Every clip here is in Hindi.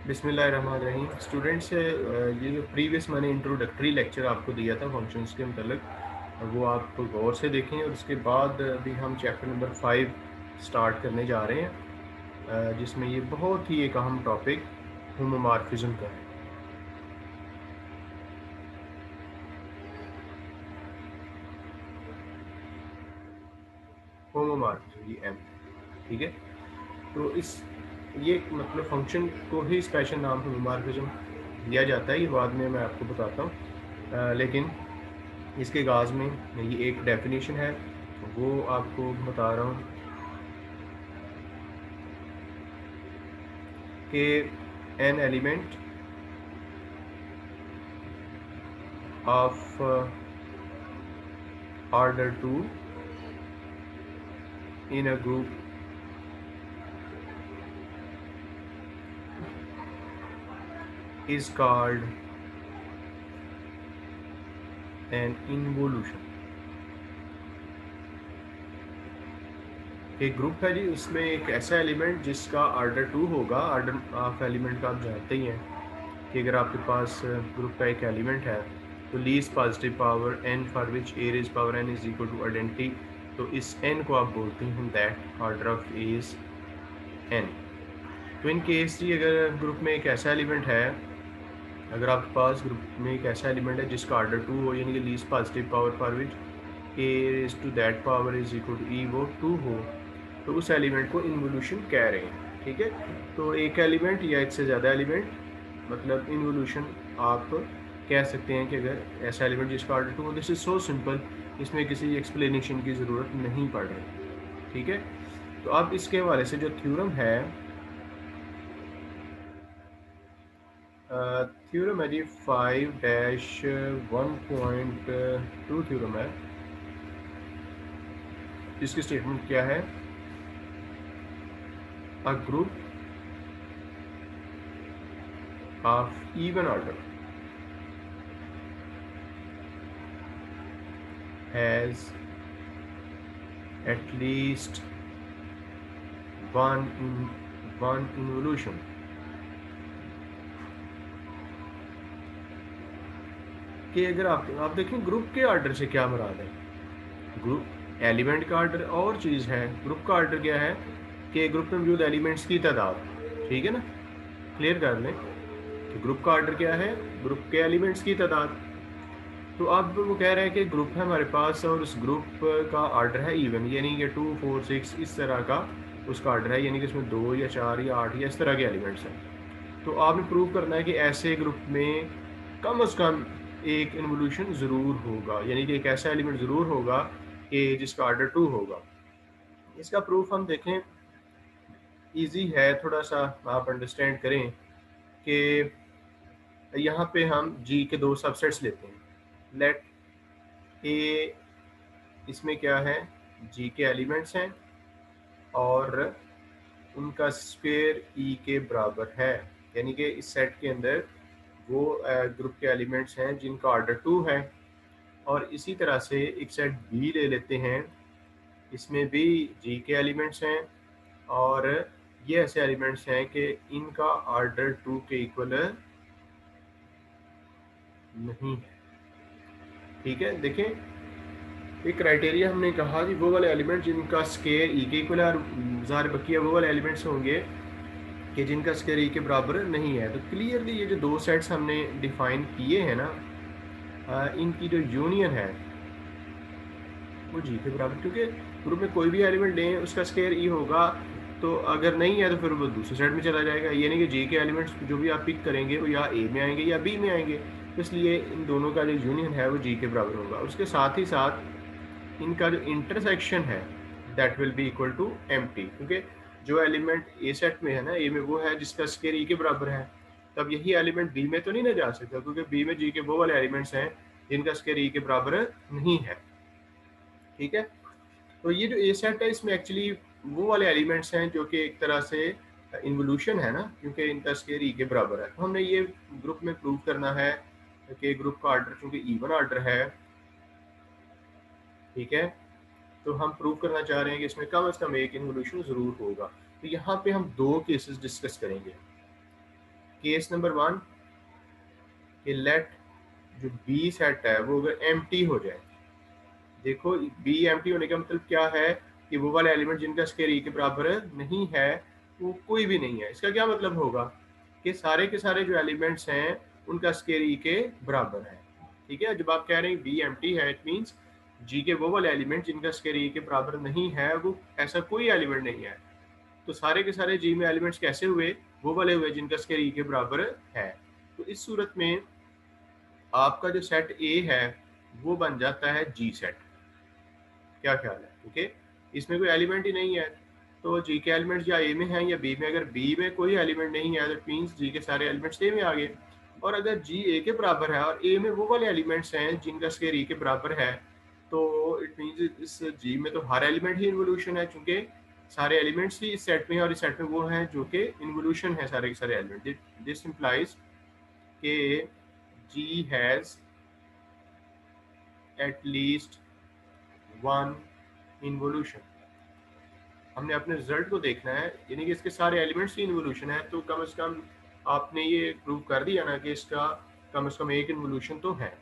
बिस्मिल्लाहिर्रहमानिर्रहीम स्टूडेंट्स, ये जो प्रीवियस मैंने इंट्रोडक्टरी लेक्चर आपको दिया था फंक्शंस के मतलब वो आप गौर से देखें और उसके बाद अभी हम चैप्टर नंबर 5 स्टार्ट करने जा रहे हैं, जिसमें ये बहुत ही एक अहम टॉपिक होमोमॉर्फिज्म का है। होमोमॉर्फिज्म ये एम, ठीक है। तो इस ये मतलब फंक्शन को ही स्पेशल नाम होमोमॉर्फिज्म दिया जाता है, ये बाद में मैं आपको बताता हूँ, लेकिन इसके आगाज़ में ये एक डेफिनेशन है वो आपको बता रहा हूँ कि an element of order 2 in a group is called an involution. एक ग्रुप है जी, उसमें एक ऐसा एलिमेंट जिसका ऑर्डर 2 होगा। ऑर्डर ऑफ एलिमेंट का आप जानते ही हैं कि अगर आपके पास ग्रुप का एक एलिमेंट है तो least positive power N for which A raise power N is equal to identity, तो इस एन को आप बोलते हैं that order of A is N. तो इन केस जी अगर ग्रुप में एक ऐसा एलिमेंट है, अगर आपके पास ग्रुप में एक ऐसा एलिमेंट है जिसका ऑर्डर 2 हो, यानी कि least positive power for which A raise to that power is equal to e वो 2 हो, तो उस एलिमेंट को इन्वोल्यूशन कह रहे हैं, ठीक है। तो एक एलिमेंट या एक से ज़्यादा एलिमेंट मतलब इन्वोल्यूशन आप कह सकते हैं कि अगर ऐसा एलिमेंट जिसका ऑर्डर 2 हो। दिस इज़ सो सिंपल, इसमें किसी एक्सप्लेनेशन की ज़रूरत नहीं पड़ रही, ठीक है। तो अब इसके हवाले से जो थ्योरम है, थ्योरम है जी 5-1.2 थ्योरम है, जिसकी स्टेटमेंट क्या है, a group of even order has at least one involution। कि अगर आप देखें ग्रुप के ऑर्डर से क्या मुराद है। ग्रुप एलिमेंट का ऑर्डर और चीज़ है, ग्रुप का ऑर्डर क्या है कि ग्रुप में मौजूद एलिमेंट्स की तादाद, ठीक है ना। क्लियर कर लें कि ग्रुप का ऑर्डर क्या है, ग्रुप के एलिमेंट्स की तादाद। तो अब वो कह रहे हैं कि ग्रुप है हमारे पास और उस ग्रुप का ऑर्डर है इवन, यानी कि 2, 4, 6 इस तरह का उसका ऑर्डर है, यानी कि इसमें 2 या 4 या 8 या इस तरह के एलिमेंट्स हैं। तो आपने प्रूव करना है कि ऐसे ग्रुप में कम से कम एक इन्वोल्यूशन ज़रूर होगा, यानी कि एक ऐसा एलिमेंट ज़रूर होगा कि जिसका ऑर्डर 2 होगा। इसका प्रूफ हम देखें, इजी है, थोड़ा सा आप अंडरस्टैंड करें कि यहाँ पे हम जी के दो सबसेट्स लेते हैं। लेट ए, इसमें क्या है, जी के एलिमेंट्स हैं और उनका स्क्वायर ई के बराबर है, यानी कि इस सेट के अंदर वो ग्रुप के एलिमेंट्स हैं जिनका ऑर्डर 2 है। और इसी तरह से एक सेट बी ले लेते हैं, इसमें भी जी के एलिमेंट्स हैं और ये ऐसे एलिमेंट्स हैं कि इनका ऑर्डर 2 के इक्वल नहीं है, ठीक है। देखें एक क्राइटेरिया हमने कहा कि वो वाले एलिमेंट जिनका स्केयर ई के इक्वल है, और ज़ाहिर बकिया वो वाले एलिमेंट्स होंगे कि जिनका स्केयर ई के बराबर नहीं है। तो क्लियरली ये जो दो सेट्स हमने डिफाइन किए हैं ना, इनकी जो यूनियन है वो जी के बराबर, क्योंकि ग्रुप में कोई भी एलिमेंट लें उसका स्केयर ई होगा, तो अगर नहीं है तो फिर वो दूसरे सेट में चला जाएगा, यानी कि जी के एलिमेंट्स जो भी आप पिक करेंगे वो या ए में आएंगे या बी में आएंगे। तो इसलिए इन दोनों का जो यूनियन है वो जी के बराबर होगा। उसके साथ ही साथ इनका जो इंटरसेक्शन है that will be equal to empty, क्योंकि जो एलिमेंट ए सेट में है ना, ए में वो है जिसका स्केयर ई के बराबर है, तब यही एलिमेंट बी में तो नहीं ना जा सकता, क्योंकि बी में जी के वो वाले एलिमेंट्स हैं जिनका स्केयर ई के बराबर नहीं है, ठीक है। तो ये जो ए सेट है इसमें एक्चुअली वो वाले एलिमेंट्स हैं जो कि एक तरह से इन्वोल्यूशन है ना, क्योंकि इनका स्केयर ई के बराबर है। तो हमने ये ग्रुप में प्रूव करना है कि ग्रुप का ऑर्डर चूंकि इवन ऑर्डर है, ठीक है। तो हम प्रूव करना चाह रहे हैं कि इसमें कम से कम एक इन्वोल्यूशन ज़रूर होगा। तो यहाँ पे हम दो केसेस डिस्कस करेंगे। केस नंबर 1 कि लेट जो बी सेट है वो अगर एम्प्टी हो जाए। देखो बी एम्प्टी होने का मतलब क्या है कि वो वाले एलिमेंट जिनका स्केयर ई के बराबर नहीं है वो कोई भी नहीं है। इसका क्या मतलब होगा कि सारे के सारे जो एलिमेंट्स हैं उनका स्केयर ई के बराबर है। ठीक है, जब आप कह रहे हैं बी एम्प्टी है इट मीन्स जी के वो वाले एलिमेंट जिनका स्केयर ई के बराबर नहीं है, वो ऐसा कोई एलिमेंट नहीं है। तो सारे के सारे जी में एलिमेंट्स कैसे हुए, वो वाले हुए जिनका स्केयर ई के बराबर है। तो इस सूरत में आपका जो सेट ए है वो बन जाता है जी सेट। क्या ख्याल है? क्योंकि इसमें कोई एलिमेंट ही नहीं है, तो जी के एलिमेंट्स या ए में हैं या बी में। अगर बी में कोई एलिमेंट नहीं है दैट मीन्स जी के सारे एलिमेंट्स ए में आ गए। और अगर जी ए के बराबर है और ए में वो वाले एलिमेंट्स हैं जिनका स्केयर ई के बराबर है, तो इट मीन्स इस जी में तो हर एलिमेंट ही इन्वोल्यूशन है, चूंकि सारे एलिमेंट्स ही इस सेट में हैं और इस सेट में वो हैं जो कि इन्वोल्यूशन है सारे के सारे एलिमेंट। दिस इम्प्लाइज के G has at least one involution. हमने अपने रिजल्ट को देखना है, यानी कि इसके सारे एलिमेंट्स की इन्वोल्यूशन है, तो कम से कम आपने ये प्रूव कर दिया ना कि इसका कम से कम एक इन्वोल्यूशन तो है।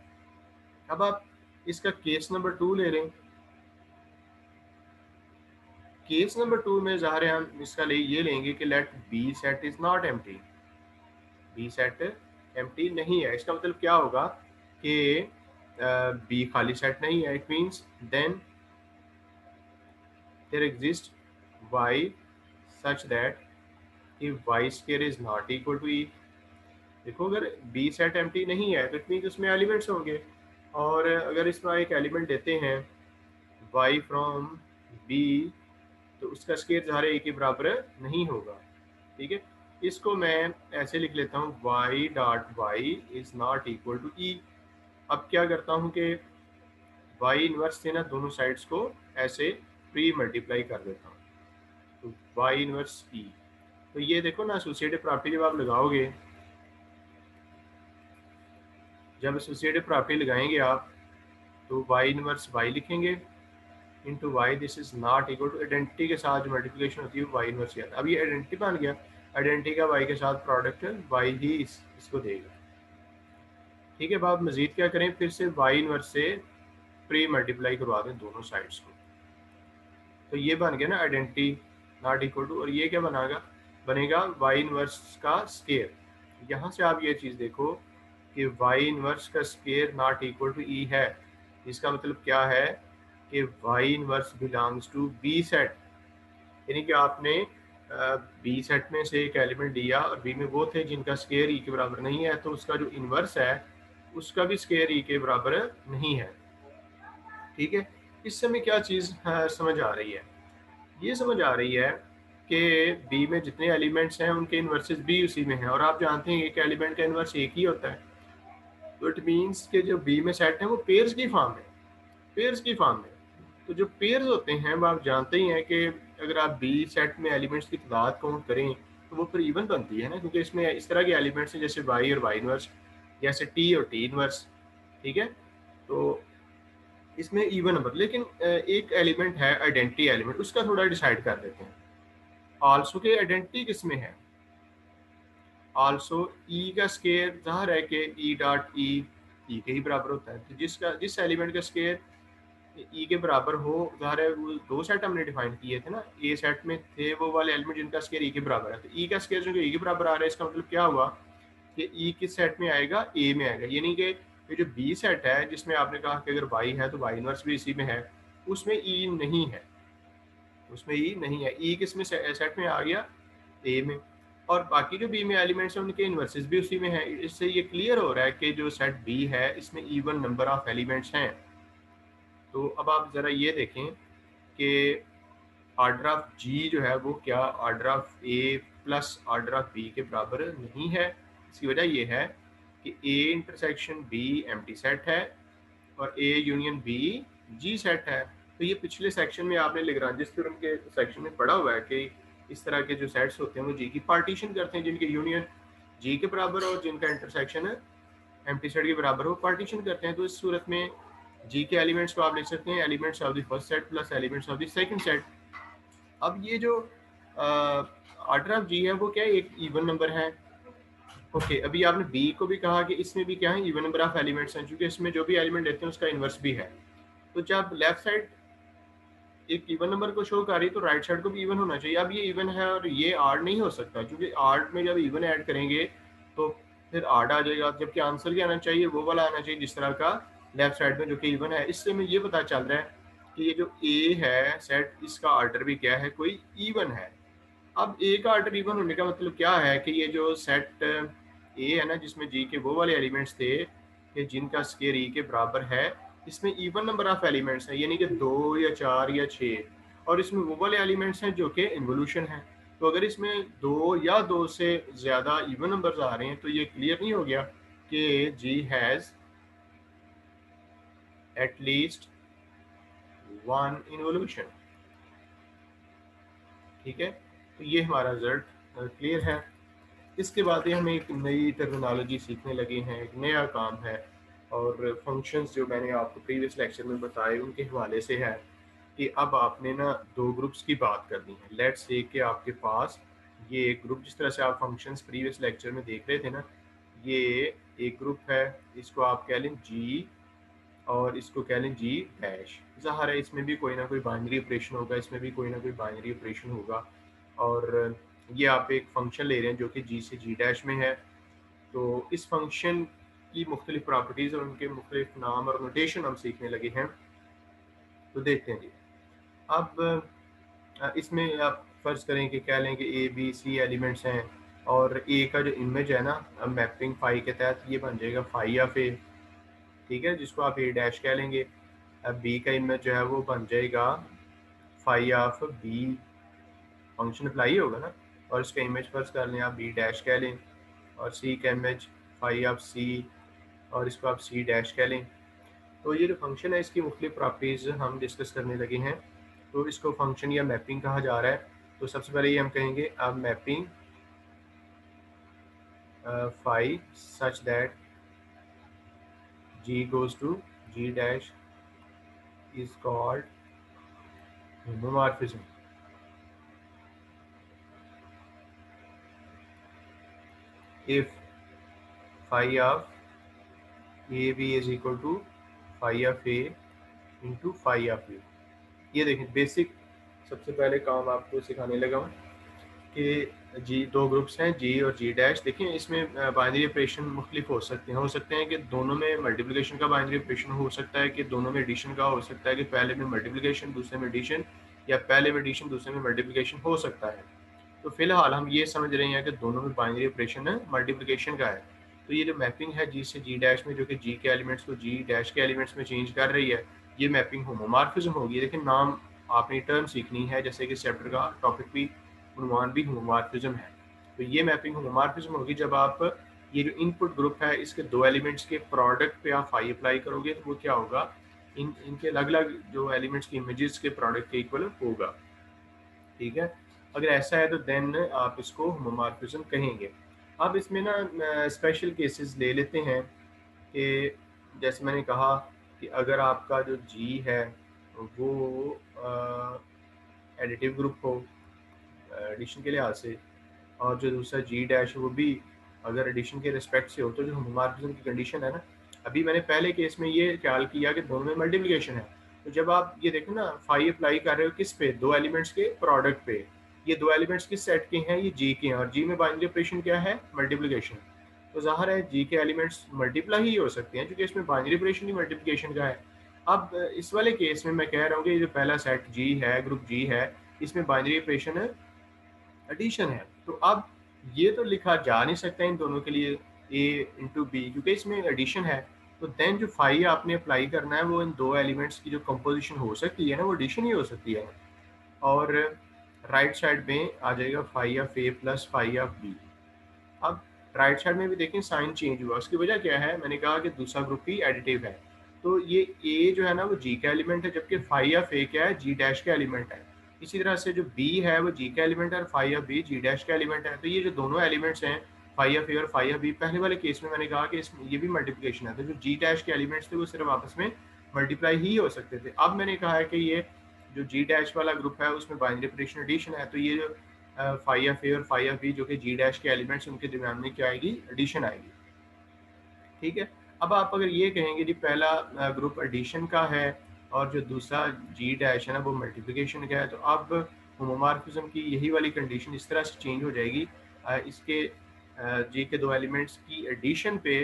अब आप इसका केस नंबर 2 ले लें। केस नंबर 2 में ज़ाहिर है हम इसका ये लेंगे कि let B set is not empty. B set empty नहीं है। इसका मतलब क्या होगा कि बी खाली सेट नहीं है। It means then there exist y such that कि y square is not equal to e. देखो अगर बी सेट एम्प्टी नहीं है तो इट मीन्स उसमें एलिमेंट्स होंगे, और अगर इसमें एक एलिमेंट देते हैं वाई फ्रॉम बी तो उसका स्केयर ज़ाहिर ए के बराबर नहीं होगा। ठीक है, इसको मैं ऐसे लिख लेता हूँ y dot y is not equal to e. अब क्या करता हूँ कि वाई इनवर्स से ना दोनों साइड्स को ऐसे प्री मल्टीप्लाई कर देता हूँ, तो वाई इनवर्स ई। तो ये देखो ना एसोसिएटिव प्रॉपर्टी जब आप लगाओगे, जब एसोसिएटिव प्रॉपर्टी लगाएंगे आप तो वाई इनवर्स वाई लिखेंगे into Y this is not equal to identity के साथ जो मल्टीप्लिकेशन होती है वाई इनवर्स आता है। अब ये आइडेंटिटी बन गया, आइडेंटिटी का वाई के साथ प्रोडक्ट वाई ही इसको देगा। ठीक है, अब आप मजीद क्या करें, फिर से वाई इनवर्स से प्री मल्टीप्लाई करवा दें दोनों साइड्स को, तो ये बन गया ना आइडेंटिटी नॉट इक्वल टू, और ये क्या बनेगा वाई इनवर्स का स्केयर। यहाँ से आप ये चीज़ देखो कि वाई इनवर्स का square not equal to E है। इसका मतलब क्या है कि Y inverse belongs to B set, यानी कि आपने बी सेट में से एक एलिमेंट लिया और बी में वो थे जिनका स्केयर ई के बराबर नहीं है, तो उसका जो इनवर्स है उसका भी स्केयर ई के बराबर नहीं है। ठीक है, इससे हमें क्या चीज़ समझ आ रही है? ये समझ आ रही है कि बी में जितने एलिमेंट्स हैं उनके इन्वर्सेस भी उसी में हैं, और आप जानते हैं एक एलिमेंट का इन्वर्स एक ही होता है। तो इट मीन्स कि जो बी में सेट है वो पेयर्स की फॉर्म है, पेयर्स की फॉर्म में। तो जो पेयर्स होते हैं वो आप जानते ही हैं कि अगर आप बी सेट में एलिमेंट्स की तादाद काउंट करें तो वो फिर इवन बनती है ना, क्योंकि इसमें इस तरह के एलिमेंट्स हैं जैसे वाई और वाई इनवर्स, जैसे टी और टी इनवर्स। ठीक है, तो इसमें इवन नंबर, लेकिन एक एलिमेंट है आइडेंटिटी एलिमेंट, उसका थोड़ा डिसाइड कर देते हैं। आल्सो के आइडेंटिटी किस में है? आल्सो ई का स्केयर ज़ाहिर है कि ई डॉट ई के ही बराबर होता है, तो जिस एलिमेंट का स्केयर ई के बराबर हो, ज़ाहिर है वो दो सेट हमने डिफाइन किए थे ना, ए सेट में थे वो वाले एलिमेंट जिनका स्केयर ई के बराबर है, तो ई का स्केयर जो ई के बराबर आ रहा है इसका मतलब क्या हुआ कि ई किस सेट में आएगा, ए में आएगा। यानी कि ये जो बी सेट है जिसमें आपने कहा कि अगर वाई है तो वाई इनवर्स भी इसी में है, उसमें ई नहीं है, उसमें ई नहीं है। ई किस में सेट में आ गया, ए में, और बाकी जो बी में एलिमेंट्स हैं उनके इन्वर्सेस भी उसी में है। इससे ये क्लियर हो रहा है कि जो सेट बी है इसमें इवन नंबर ऑफ एलिमेंट्स हैं। तो अब आप ज़रा ये देखें कि ऑर्डर ऑफ जी जो है वो क्या order of A plus order of B के बराबर नहीं है। इसकी वजह ये है कि A intersection B empty set है और A union B G set है। तो ये पिछले सेक्शन में आपने लाग्रांज थ्योरम के सेक्शन में पढ़ा हुआ है कि इस तरह के जो सेट्स होते हैं वो जी की पार्टीशन करते हैं, जिनके यूनियन जी के बराबर और जिनका इंटरसेक्शन एम्प्टी सेट के बराबर हो, पार्टीशन करते हैं। तो इस सूरत में जी के एलिमेंट्स को आप लिख सकते हैं elements of the first set plus elements of the second set. अब ये जो ऑर्डर ऑफ जी है वो क्या है, एक इवन नंबर है, ओके, अभी आपने बी को भी कहा कि इसमें भी क्या है, इवन नंबर ऑफ एलिमेंट्स हैं, क्योंकि इसमें जो भी एलिमेंट रहते हैं उसका इन्वर्स भी है। तो जब लेफ्ट साइड एक इवन नंबर को शो कर रही है तो राइट साइड को भी इवन होना चाहिए। अब ये इवन है और ये आर्ड नहीं हो सकता, क्योंकि आर्ड में जब इवन ऐड करेंगे तो फिर आर्ड आ जाएगा, जबकि आंसर क्या आना चाहिए, वो वाला आना चाहिए जिस तरह का लेफ्ट साइड में जो कि इवन है। इससे हमें ये पता चल रहा है कि ये जो ए है सेट, इसका आर्डर भी क्या है, कोई इवन है। अब ए का आर्डर इवन होने का मतलब क्या है कि ये जो सेट ए है ना, जिसमें जी के वो वाले एलिमेंट्स थे कि जिनका स्केयर ई के बराबर है, इसमें इवन नंबर ऑफ एलिमेंट्स हैं, यानी कि 2 या 4 या 6, और इसमें वो वाले एलिमेंट्स हैं जो कि इन्वोल्यूशन है। तो अगर इसमें 2 या 2 से ज़्यादा इवन नंबर्स आ रहे हैं तो ये क्लियर नहीं हो गया कि G has at least one involution. ठीक है, तो ये हमारा रिजल्ट क्लियर है। इसके बाद ये हमें एक नई टर्मिनोलॉजी सीखने लगे हैं, एक नया काम है, और फंक्शंस जो मैंने आपको प्रीवियस लेक्चर में बताए उनके हवाले से है कि अब आपने ना दो ग्रुप्स की बात करनी है। लेट्स से कि आपके पास ये एक ग्रुप, जिस तरह से आप फंक्शंस प्रीवियस लेक्चर में देख रहे थे ना, ये एक ग्रुप है, इसको आप कह लें जी और इसको कह लें जी डैश। ज़ाहिर है इसमें भी कोई ना कोई बाइनरी ऑपरेशन होगा, इसमें भी कोई ना कोई बाइनरी ऑपरेशन होगा, और ये आप एक फंक्शन ले रहे हैं जो कि जी से जी डैश में है। तो इस फंक्शन की मुख्तलिफ प्रॉपर्टीज़ और उनके मुख्तलिफ नाम और नोटेशन हम सीखने लगे हैं। तो देखते हैं जी। अब इसमें आप फ़र्ज़ करें कि कह लें कि ए बी सी एलिमेंट्स हैं, और ए का जो इमेज है ना, मैपिंग फाई के तहत ये बन जाएगा फाई ऑफ ए। ठीक है, जिसको आप ए डैश कह लेंगे। अब बी का इमेज जो है वो बन जाएगा phi of B, function apply होगा ना, और इसका इमेज फ़र्ज़ कर लें आप बी डैश कह लें, और सी का इमेज फाई ऑफ सी, और इसको आप सी डैश कह लें। तो ये जो फंक्शन है इसकी मुख्तलिफ प्रॉपर्टीज़ हम डिस्कस करने लगे हैं। तो इसको फंक्शन या मैपिंग कहा जा रहा है। तो सबसे पहले ये हम कहेंगे अब mapping phi such that G goes to G dash is called homomorphism. If phi of A B is equal to phi of A into phi of B. ये देखें बेसिक सबसे पहले काम आपको सिखाने लगा हूँ कि जी दो ग्रुप्स हैं जी और जी डैश। देखिए इसमें बाइनरी ऑपरेशन मुख्तलिफ हो सकते हैं कि दोनों में मल्टीप्लिकेशन का बाइनरी ऑपरेशन हो सकता है, कि दोनों में एडिशन का हो सकता है, कि पहले में मल्टीप्लिकेशन दूसरे में एडिशन, या पहले में एडिशन दूसरे में मल्टीप्लिकेशन हो सकता है। तो फिलहाल हम ये समझ रहे हैं कि दोनों में बाइनरी ऑपरेशन है, मल्टीप्लिकेशन का है। तो ये जो मैपिंग है जी से जी डैश में, जो कि जी के एलिमेंट्स को जी डैश के एलिमेंट्स में चेंज कर रही है, ये मैपिंग होमोमॉर्फिज्म होगी। लेकिन नाम आपने टर्म सीखनी है, जैसे कि चैप्टर का टॉपिक भी उन्वान भी होमोमॉर्फिज्म है। तो ये मैपिंग होमोमॉर्फिज्म होगी जब आप ये जो इनपुट ग्रुप है इसके दो एलिमेंट्स के प्रोडक्ट पे आप फाई अप्लाई करोगे, तो वो क्या होगा, इनके अलग अलग जो एलिमेंट्स की इमेजेस के प्रोडक्ट के इक्वल होगा। ठीक है, अगर ऐसा है तो देन आप इसको होमोमॉर्फिज्म कहेंगे। अब इसमें ना स्पेशल केसेस ले लेते हैं कि जैसे मैंने कहा कि अगर आपका जो जी है वो एडिटिव ग्रुप हो एडिशन के लिहाज से, और जो दूसरा जी डैश है वो भी अगर एडिशन के रिस्पेक्ट से हो, तो जो होमोमॉर्फिज्म की कंडीशन है ना, अभी मैंने पहले केस में ये ख्याल किया कि दोनों में मल्टीप्लिकेशन है। तो जब आप ये देखो ना फाई अप्लाई कर रहे हो किस पे, दो एलिमेंट्स के प्रोडक्ट पे, ये दो एलिमेंट्स किस सेट के हैं, ये जी के हैं, और जी में बाइनरी ऑपरेशन क्या है, मल्टीप्लिकेशन। तो ज़ाहिर है जी के एलिमेंट्स मल्टीप्लाई ही हो सकते हैं, क्योंकि इसमें बाइनरी ऑपरेशन ही मल्टीप्लिकेशन का है। अब इस वाले केस में मैं कह रहा हूँ कि ये जो पहला सेट जी है, ग्रुप जी है, इसमें बाइनरी ऑपरेशन एडिशन है। तो अब ये तो लिखा जा नहीं सकता इन दोनों के लिए ए इंटू बी, क्योंकि इसमें एडिशन है। तो देन जो फाई आपने अप्लाई करना है वो इन दो एलिमेंट्स की जो कंपोजिशन हो सकती है ना, वो एडिशन ही हो सकती है। और राइट साइड में आ जाएगा phi of A plus phi of B. अब राइट साइड में भी देखें साइन चेंज हुआ, उसकी वजह क्या है, मैंने कहा कि दूसरा ग्रुप ही एडिटिव है। तो ये ए जो है ना वो जी का एलिमेंट है, जबकि फाई ऑफ ए क्या है, जी डैश का एलिमेंट है। इसी तरह से जो बी है वो जी का एलिमेंट है और phi of B G dash का एलिमेंट है। तो ये जो दोनों एलिमेंट्स हैं फाई ऑफ ए और फाई ऑफ बी, पहले वाले केस में मैंने कहा कि इसमें ये भी मल्टीप्लिकेशन है, तो जो जी डैश के एलिमेंट्स थे वो सिर्फ आपस में मल्टीप्लाई ही हो सकते थे। अब मैंने कहा है कि ये जो जी डैश वाला ग्रुप है उसमें बाइनरी ऑपरेशन एडिशन है, तो ये जो फाई एफ ए और फाई एफ बी जो कि जी डैश के एलिमेंट्स, उनके दरमियान में क्या आएगी, एडिशन आएगी। ठीक है। अब आप अगर ये कहेंगे जी पहला ग्रुप एडिशन का है और जो दूसरा जी डैश है ना वो मल्टीप्लिकेशन का है, तो अब होमोमॉर्फिज्म की यही वाली कंडीशन इस तरह से चेंज हो जाएगी, इसके जी के दो एलिमेंट्स की एडिशन पे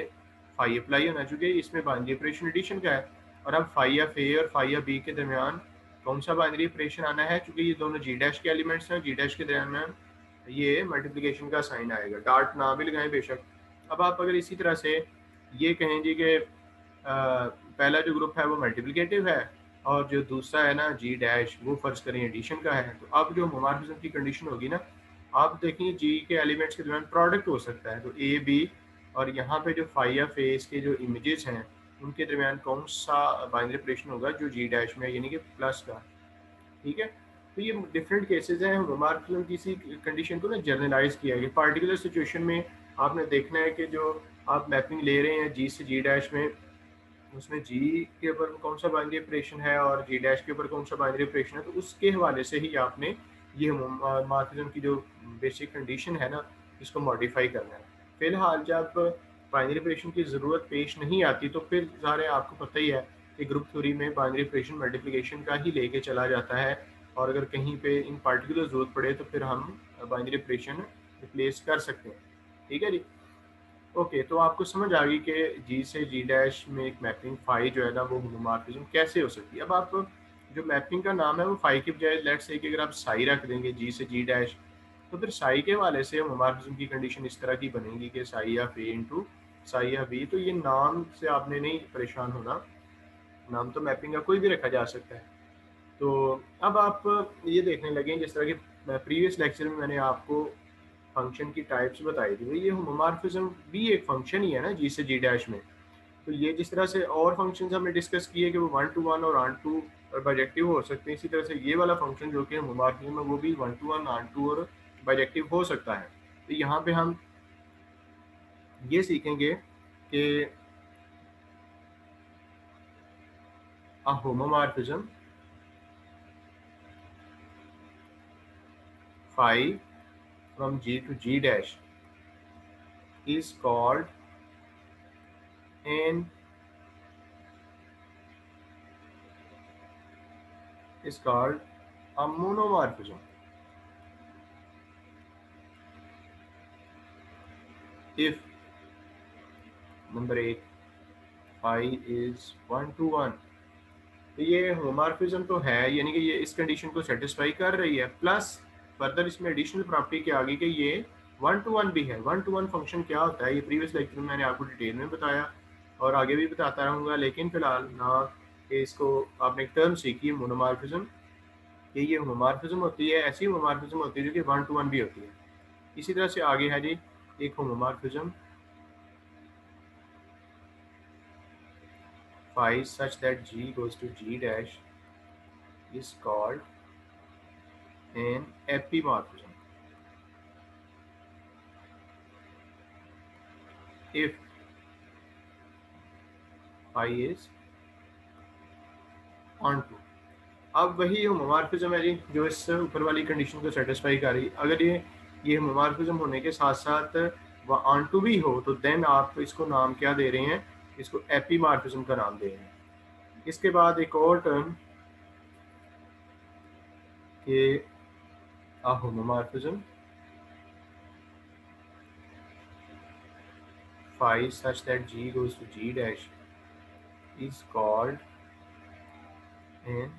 फाई अप्लाई होना, चूँकि इसमें बाइनरी ऑपरेशन एडिशन का है। और अब फाई एफ ए और फाई एफ बी के दरमियान कौन सा बाइनरी ऑपरेशन आना है, चूँकि ये दोनों जी डैश के एलिमेंट्स हैं, जी डैश के दरमियान ये मल्टीप्लिकेशन का साइन आएगा, डार्ट ना भी लगाएं बेशक। अब आप अगर इसी तरह से ये कहें जी कि पहला जो ग्रुप है वो मल्टीप्लिकेटिव है और जो दूसरा है ना जी डैश वो फर्ज करें एडिशन का है, तो अब जो होमोमॉर्फिज्म की कंडीशन होगी ना, आप देखेंगे जी के एलिमेंट्स के दरमियान प्रोडक्ट हो सकता है, तो ए बी और यहाँ पे जो फाई या फेस के जो इमेजेस हैं उनके दरमियान कौन सा बाइनरी ऑपरेशन होगा जो जी डैश में, यानी कि प्लस का। ठीक है। तो ये डिफरेंट केसेस हैं, होमोमॉर्फिज्म की इसी कंडीशन को ना जर्नलाइज किया गया। पार्टिकुलर सिचुएशन में आपने देखना है कि जो आप मैपिंग ले रहे हैं जी से जी डैश में, उसमें जी के ऊपर कौन सा बाइनरी ऑपरेशन है और जी डैश के ऊपर कौन सा बाइनरी ऑपरेशन है, तो उसके हवाले से ही आपने ये होमोमॉर्फिज्म की जो बेसिक कंडीशन है ना इसको मॉडिफाई करना है। फिलहाल जब बाइनरी ऑपरेशन की ज़रूरत पेश नहीं आती तो फिर ज़ाहिर आपको पता ही है कि ग्रुप थ्योरी में बाइनरी ऑपरेशन मल्टीप्लिकेशन का ही लेके चला जाता है, और अगर कहीं पे इन पार्टिकुलर ज़रूरत पड़े तो फिर हम बाइनरी ऑपरेशन रिप्लेस कर सकते हैं। ठीक है जी। ओके, तो आपको समझ आ गई कि जी से जी डैश में एक मैपिंग फाई जो है ना वो होमोमॉर्फिज्म कैसे हो सकती है। अब आप जो मैपिंग का नाम है वो फाई के बजाय लेट्स से कि अगर आप साई रख देंगे जी से जी डैश, तो फिर साई के हवाले से होमोमॉर्फिज्म की कंडीशन इस तरह की बनेगी कि साई या ए इंटू साई या बी। तो ये नाम से आपने नहीं परेशान होना, नाम तो मैपिंग का कोई भी रखा जा सकता है। तो अब आप ये देखने लगे जिस तरह के प्रीवियस लेक्चर में मैंने आपको फंक्शन की टाइप्स बताई थी, भाई ये होमोमॉर्फिज्म भी एक फंक्शन ही है ना जी से जी डैश में। तो ये जिस तरह से और फंक्शंस हमने डिस्कस किए कि वो 1 to 1 और ऑन टू और बाइजेक्टिव हो सकते हैं, इसी तरह से ये वाला फंक्शन जो कि होमोमॉर्फिज्म है वो भी 1 to 1 ऑन टू और बाइजेक्टिव हो सकता है। तो यहाँ पे हम ये सीखेंगे कि a homomorphism phi from G to G dash is called an a monomorphism if number 8 phi is 1 to 1। तो ये होमोमॉर्फिज्म तो है, यानी कि ये इस कंडीशन को सेटिस्फाई कर रही है, प्लस फर्दर इसमें एडिशनल प्रॉपर्टी क्या आ गई कि ये 1 to 1 भी है। 1 to 1 फंक्शन क्या होता है ये प्रीवियस लेक्चर में मैंने आपको डिटेल में बताया और आगे भी बताता रहूँगा, लेकिन फिलहाल ना कि इसको आपने एक टर्म सीखी है मोनोमॉर्फिज्म, कि ये होमोमॉर्फिज्म होती है, ऐसी होमोमॉर्फिज्म होती है जो कि 1 to 1 भी होती है। इसी तरह से आगे है जी एक homomorphism phi such that G goes to G dash is called an epimorphism if phi is onto। अब वही होमोमॉर्फिज्म है जी जो इस ऊपर वाली कंडीशन को सेटिस्फाई कर रही। अगर ये होमोमॉर्फिज्म होने के साथ साथ वह ऑन टू भी हो तो देन आप इसको नाम क्या दे रहे हैं, इसको एपीमॉर्फिज्म का नाम दे रहे हैं। इसके बाद एक और टर्म कि a homomorphism phi such that G goes to G dash is called an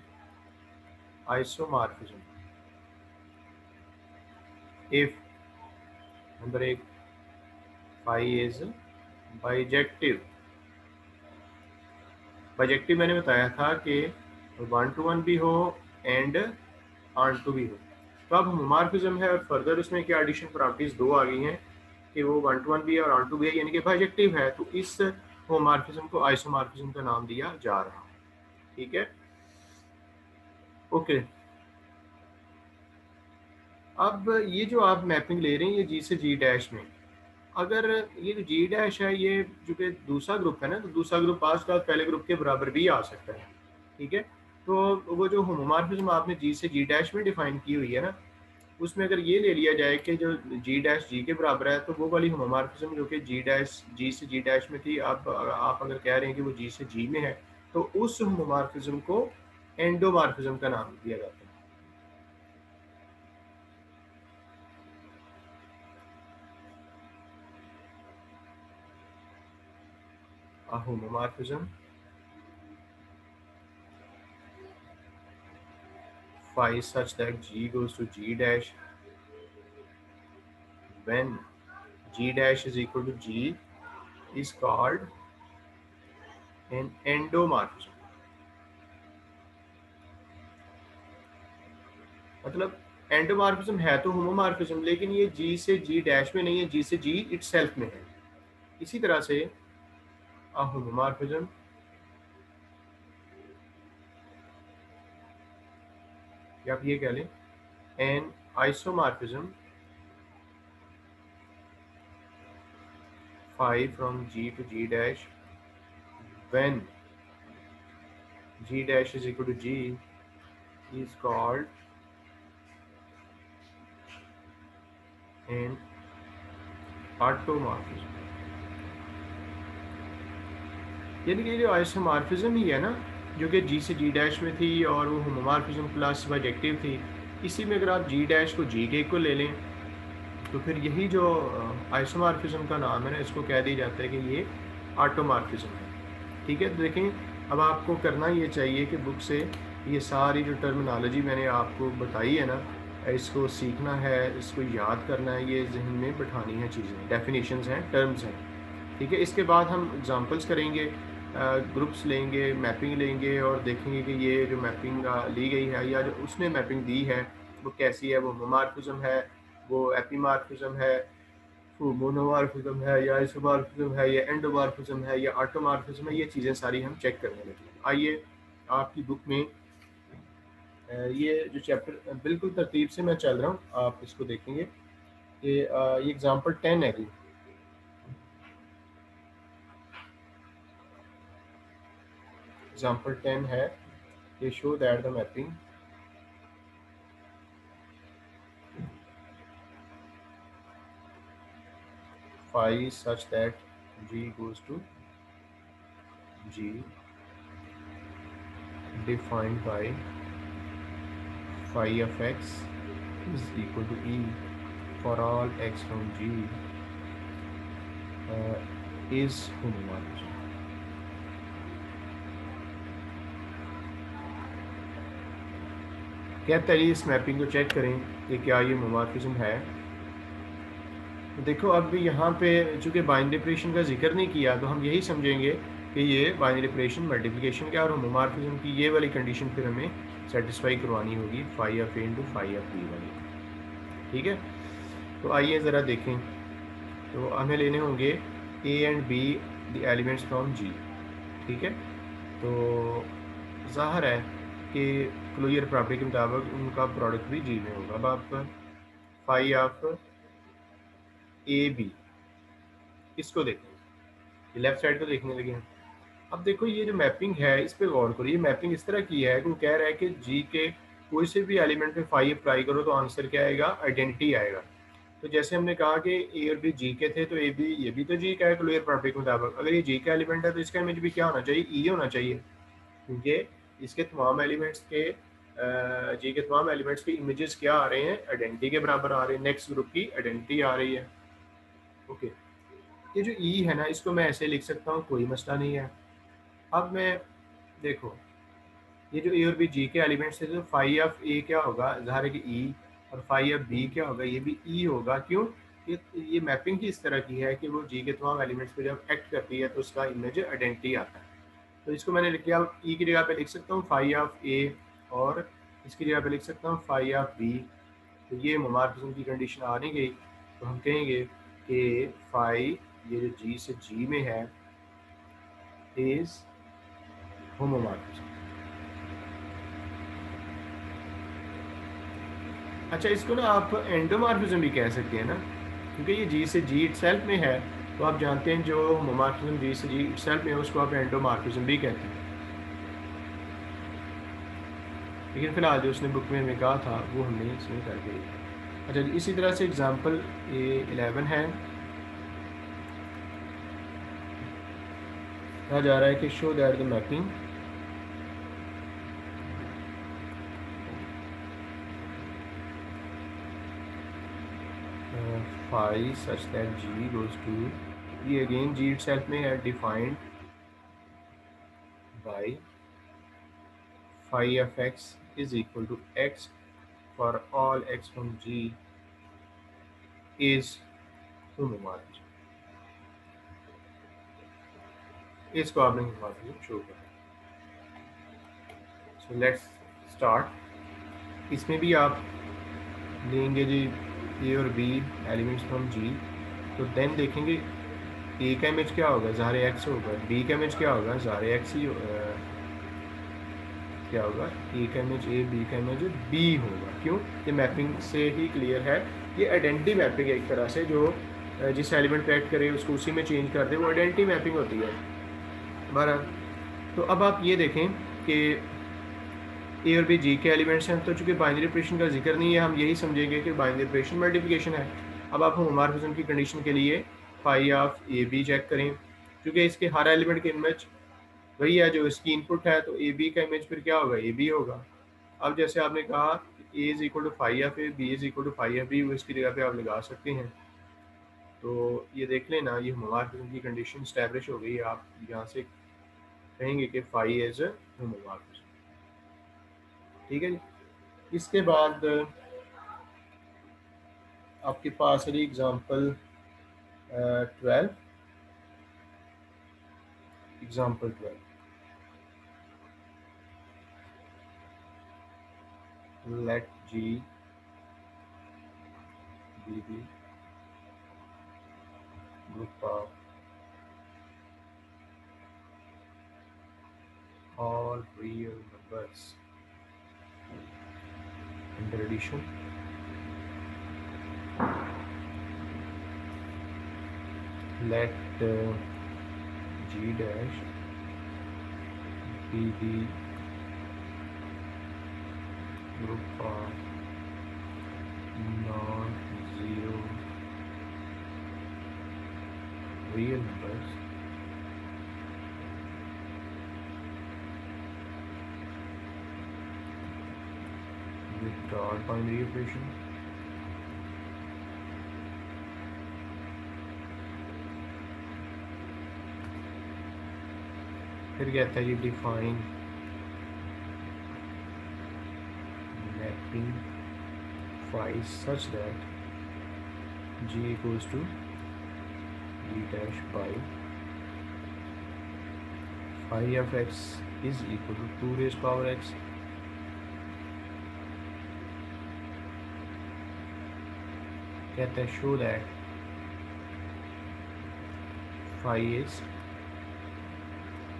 isomorphism if number 1 phi is bijective। Bijective मैंने बताया था कि 1 to 1 भी हो एंड ऑन टू भी हो। तो अब होमोमॉर्फिज्म है और फर्दर उसमें क्या एडिशन प्रॉपर्टीज दो आ गई हैं कि वो 1 to 1 भी है और ऑन टू भी है, यानी कि बाइजेक्टिव है। तो इस होमोमॉर्फिज्म को आइसोमॉर्फिज्म का नाम दिया जा रहा है। ठीक है, ओके। अब ये जो आप मैपिंग ले रहे हैं ये जी से जी डैश में, अगर ये जो जी डैश है ये जो कि दूसरा ग्रुप है ना, तो दूसरा ग्रुप पास का पहले ग्रुप के बराबर भी आ सकता है। ठीक है, तो वो जो होमोमॉर्फिज्म आपने जी से जी डैश में डिफाइन की हुई है ना, उसमें अगर ये ले लिया जाए कि जो जी डैश जी के बराबर है, तो वो वाली होमोमॉर्फिज्म जो कि जी डैश जी से जी डैश में थी, आप अगर कह रहे हैं कि वो जी से जी में है, तो उस होमोमॉर्फिज्म को एंडोमॉर्फिज्म का नाम दिया जाता है। A homomorphism phi such that G goes to G dash when G dash is equal to G is called an endomorphism। मतलब एंडोमॉर्फिज्म है तो होमोमॉर्फिज्म, लेकिन ये G से G डैश में नहीं है, G से G इटसेल्फ में है। इसी तरह से a homomorphism या आप ये कह लें an isomorphism phi from G to G dash when G dash is equal to G is called an automorphism. यानी कि जो आइसोमॉर्फिज्म ही है ना, जो कि जी से जी डैश में थी और वो होमोमॉर्फिज्म प्लस बाइजेक्टिव थी, इसी में अगर आप जी डैश को जी के इक्वल ले लें, तो फिर यही जो आइसोमॉर्फिज्म का नाम है ना, इसको कह दिया जाता है कि ये ऑटोमॉर्फिज्म है। ठीक है, तो देखें अब आपको करना ये चाहिए कि बुक से ये सारी जो टर्मिनोलॉजी मैंने आपको बताई है ना, इसको सीखना है, इसको याद करना है, ये जहन में बिठानी है चीज़ें, डेफिनेशंस हैं, टर्म्स हैं। ठीक है, इसके बाद हम एग्जांपल्स करेंगे, ग्रुप्स लेंगे, मैपिंग लेंगे और देखेंगे कि ये जो मैपिंग ली गई है या जो उसने मैपिंग दी है वो कैसी है, वो होमोमॉर्फिज्म है, वो एपीमॉर्फिज्म है, वो मोनोमॉर्फिज्म है या आइसोमॉर्फिज्म है या एंडोमॉर्फिज्म है या ऑटोमॉर्फिज्म है। ये चीज़ें सारी हम चेक करने लगे। आइए आपकी बुक में ये जो चैप्टर बिल्कुल तरतीब से मैं चल रहा हूँ, आप इसको देखेंगे कि ये एग्जांपल 10 है जी। एग्जांपल 10 है कि show that the mapping phi such that G goes to G defined by phi of x is equal to E for all x from G is homomorphism। कहता है इस मैपिंग को चेक करें कि क्या ये होमोमॉर्फिज्म है। तो देखो अब यहाँ पे चूँकि बाइनरी ऑपरेशन का जिक्र नहीं किया, तो हम यही समझेंगे कि ये बाइनरी ऑपरेशन मल्टीप्लिकेशन का और होमोमॉर्फिज्म की ये वाली कंडीशन फिर हमें सेटिस्फाई करवानी होगी, phi of A into phi of B वाली। ठीक है, तो आइए ज़रा देखें। तो हमें लेने होंगे a and b the elements from G. ठीक है, तो ज़ाहिर है कि क्लोजर प्रॉपर्टी के मुताबिक उनका प्रोडक्ट भी जी में होगा। अब आप फाई ऑफ ए बी इसको देखें, ये लेफ्ट साइड को देखने लगे हैं। अब देखो ये जो मैपिंग है इस पर गौर करो। ये मैपिंग इस तरह की है कि वो कह रहा है कि जी के कोई से भी एलिमेंट पे फाई अप्लाई करो तो आंसर क्या आएगा, आइडेंटिटी आएगा। तो जैसे हमने कहा कि ए और बी जी के थे, तो ए बी ये भी तो जी का है क्लियर प्रॉपर्टी के मुताबिक। अगर ये जी का एलिमेंट है तो इसका इमेज भी क्या होना चाहिए, ई होना चाहिए, क्योंकि इसके तमाम एलिमेंट्स के जी के तमाम एलिमेंट्स के इमेजेस क्या आ रहे हैं, आइडेंटिटी के बराबर आ रहे हैं, नेक्स्ट ग्रुप की आइडेंटिटी आ रही है। ओके, ये जो ई है ना, इसको मैं ऐसे लिख सकता हूँ, कोई मसला नहीं है। अब मैं देखो ये जो ए और बी जी के एलिमेंट्स है, तो फाई ऑफ ए क्या होगा, ज़ाहिर है कि ई, और फाई ऑफ बी क्या होगा, ये भी ई होगा। क्यों, ये मैपिंग ही इस तरह की है कि वो जी के तमाम एलिमेंट्स पे जब एक्ट करती है तो उसका इमेज आइडेंटिटी आता है। तो इसको मैंने लिख लिया, ई की जगह पे लिख सकता हूँ फाई ऑफ ए और इसकी जगह पे लिख सकता हूँ फाई ऑफ बी। तो ये होमोमॉर्फिज्म की कंडीशन आ नहीं गई, तो हम कहेंगे कि फाई ये जो जी से जी में है इज होमोमॉर्फिज्म। अच्छा, इसको ना आप एंडोमॉर्फिज्म भी कह सकते हैं ना, क्योंकि ये जी से जी इटसेल्फ में है। तो आप जानते हैं जो होमोमॉर्फिज्म जी से जी इटसेल्फ में है उसको आप एंडोमॉर्फिज्म भी कहते हैं। लेकिन फिलहाल जो उसने बुक में हमें कहा था वो हमने इसमें करके अच्छा, इसी तरह से एग्जांपल 11 है, कहा जा रहा है कि show that the mapping phi such that g goes to, ये अगेन g itself में है defined by phi of x is equal to x for all x from g is homomorphic। इसको आपने homomorphism शो करना। So let's start. इसमें भी आप लेंगे जी ए और बी एलिमेंट्स फ्रॉम जी, तो देन देखेंगे ए का इमेज क्या होगा, ज़ाहिर एक्स होगा, बी का इमेज क्या होगा, ज़ाहिर एक्स ही क्या होगा, ए का इमेज ए, बी का इमेज बी होगा। क्यों? ये मैपिंग से ही क्लियर है। ये आइडेंटिटी मैपिंग है एक तरह से, जो जिस एलिमेंट पे एक्ट करे उसको उसी में चेंज कर दे, वो आइडेंटिटी मैपिंग होती है। बहरहाल, तो अब आप ये देखें कि ए और बी जी के एलिमेंट्स हैं, तो चूँकि बाइनरी ऑपरेशन का जिक्र नहीं है, हम यही समझेंगे कि बाइनरी ऑपरेशन मल्टीप्लिकेशन है। अब आप होमोमॉर्फिज्म की कंडीशन के लिए phi of A B check करें, क्योंकि इसके हर एलिमेंट के इमेज वही है जो इसकी इनपुट है, तो ए बी का इमेज फिर क्या होगा, ए बी होगा। अब जैसे आपने कहा A is equal to phi of A, B is equal to phi of B, वो इसकी जगह पे आप लगा सकते हैं। तो ये देख लेना, ये होमोमॉर्फिज्म की कंडीशन स्टैब्लिश हो गई। आप यहाँ से कहेंगे कि फाई इज होमोमॉर्फिज्म। ठीक है जी। इसके बाद आपके पास है example 12। Example 12, let G be the group of all real numbers under addition let G dash be the group of non-zero real numbers with dot binary operation फिर कहता है ये define mapping phi such that g equals to d dash pi phi of x is equal to 2 raised power x कहता है show that phi is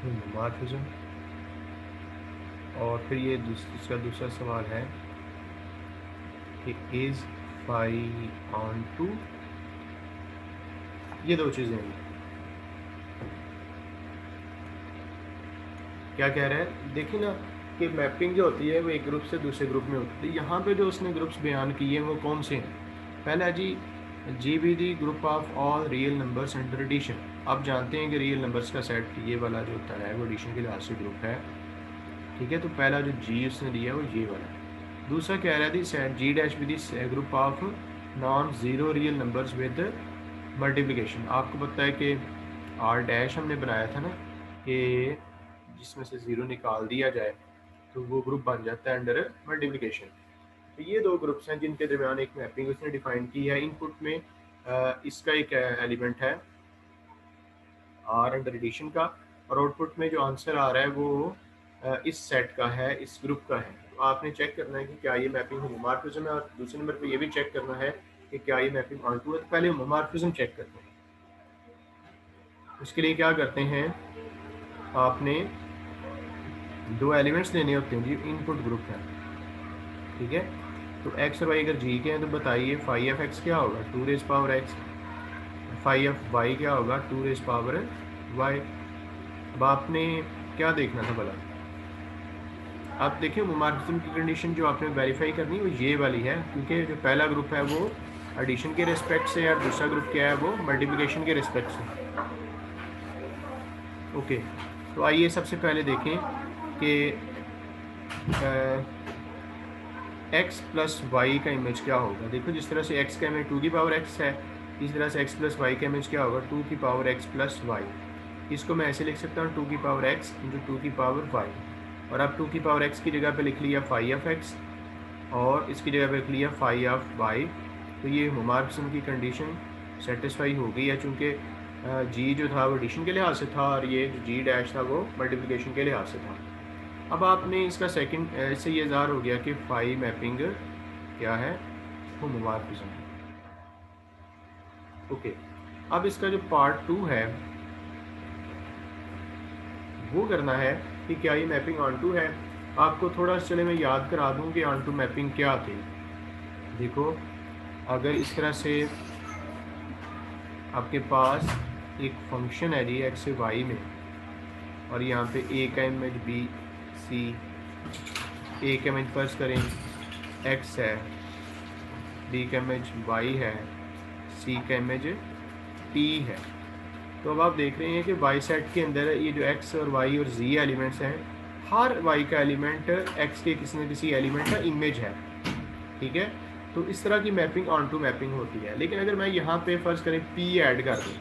homomorphism. और फिर ये इसका दूसरा सवाल है कि इज फाई ऑन टू, ये दो चीज़ें हैं। क्या कह रहा है, देखिए ना कि मैपिंग जो होती है वो एक ग्रुप से दूसरे ग्रुप में होती है। यहाँ पे जो उसने ग्रुप्स बयान किए हैं वो कौन से हैं? पहला G be the group of all real numbers under addition. आप जानते हैं कि रियल नंबर्स का सेट ये वाला जो होता है वो एडिशन के लिहाज से ग्रुप है। ठीक है, तो पहला जो जी उसने दिया है वो ये वाला है। दूसरा कह रहा थी set G dash with group of non zero real numbers with multiplication. आपको पता है कि आर डैश हमने बनाया था ना कि जिसमें से ज़ीरो निकाल दिया जाए तो वो ग्रुप बन जाता है अंडर मल्टीप्लिकेशन। तो ये दो ग्रुप्स हैं जिनके दरमियान एक मैपिंग उसने डिफाइन की है। इनपुट में इसका एक एलिमेंट है आर अंडर एडिशन का, और आउटपुट में जो आंसर आ रहा है वो इस सेट का है, इस ग्रुप का है। तो आपने चेक करना है कि क्या ये मैपिंग होमोमॉर्फिज्म है, और दूसरे नंबर पे ये भी चेक करना है कि क्या ये मैपिंग ऑन टू है। तो पहले होमोमॉर्फिज्म चेक करते हैं। उसके लिए क्या करते हैं, आपने दो एलिमेंट्स लेने होते हैं जी, इनपुट ग्रुप है। ठीक है, तो एक्स और वाई अगर जी के हैं तो बताइए फाई ऑफ एक्स क्या होगा, 2 raise power X. Phi of Y क्या होगा, 2 रेज़ पावर वाई। अब आपने क्या देखना था भला, अब देखिए होमोमॉर्फिज्म की कंडीशन जो आपने वेरीफाई करनी है वो ये वाली है, क्योंकि जो पहला ग्रुप है वो एडिशन के रिस्पेक्ट से और दूसरा ग्रुप क्या है वो मल्टीप्लिकेशन के रिस्पेक्ट से। ओके, तो आइए सबसे पहले देखें कि एक्स प्लस वाई का इमेज क्या होगा। देखो जिस तरह से एक्स का इमेज 2 की पावर एक्स है, इस तरह से एक्स प्लस वाई का इमेज क्या होगा 2 की पावर एक्स प्लस वाई। इसको मैं ऐसे लिख सकता हूँ 2 की पावर एक्स इंटू 2 की पावर वाई, और अब 2 की पावर एक्स की जगह पे लिख लिया फाई ऑफ एक्स और इसकी जगह पे लिख लिया फाई ऑफ वाई। तो ये होमोमॉर्फिज्म की कंडीशन सेटिस्फाई हो गई है, चूँकि जी जो था वो एडिशन के लिहाज से था और ये जो जी डैश था वो मल्टीप्लिकेशन के लिहाज से था। अब आपने इसका सेकंड इससे ये ज़ाहिर हो गया कि फाई मैपिंग क्या है, होमोमॉर्फिज्म। ओके, अब इसका जो पार्ट 2 है वो करना है कि क्या ये मैपिंग ऑन टू है। आपको थोड़ा चले मैं याद करा दूं कि ऑन टू मैपिंग क्या थी। देखो अगर इस तरह से आपके पास एक फंक्शन है जी एक्स से वाई में, और यहाँ पे ए का इमेज बी सी, ए का इमेज फर्ज करें एक्स है, बी का इमेज वाई है, सी का इमेज टी है। तो अब आप देख रहे हैं कि वाई सेट के अंदर ये जो एक्स और वाई और जी एलिमेंट्स हैं, हर वाई का एलिमेंट एक्स के किसी न किसी एलिमेंट का इमेज है। ठीक है, तो इस तरह की मैपिंग ऑन टू मैपिंग होती है। लेकिन अगर मैं यहाँ पे फ़र्ज़ करें पी ऐड कर दूँ,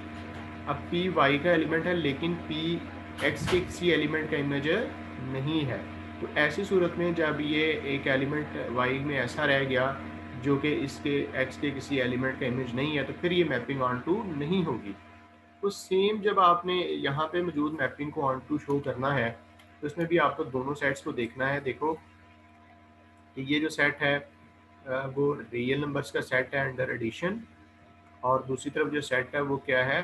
अब पी वाई का एलिमेंट है लेकिन पी एक्स के किसी एलिमेंट का इमेज नहीं है, तो ऐसी सूरत में जब ये एक एलिमेंट वाई में ऐसा रह गया जो कि इसके एक्स के किसी एलिमेंट का इमेज नहीं है, तो फिर ये मैपिंग ऑन टू नहीं होगी। तो सेम जब आपने यहाँ पे मौजूद मैपिंग को ऑन टू शो करना है, तो इसमें भी आपको दोनों सेट्स को देखना है। देखो कि ये जो सेट है वो रियल नंबर्स का सेट है अंडर एडिशन, और दूसरी तरफ जो सेट है वो क्या है,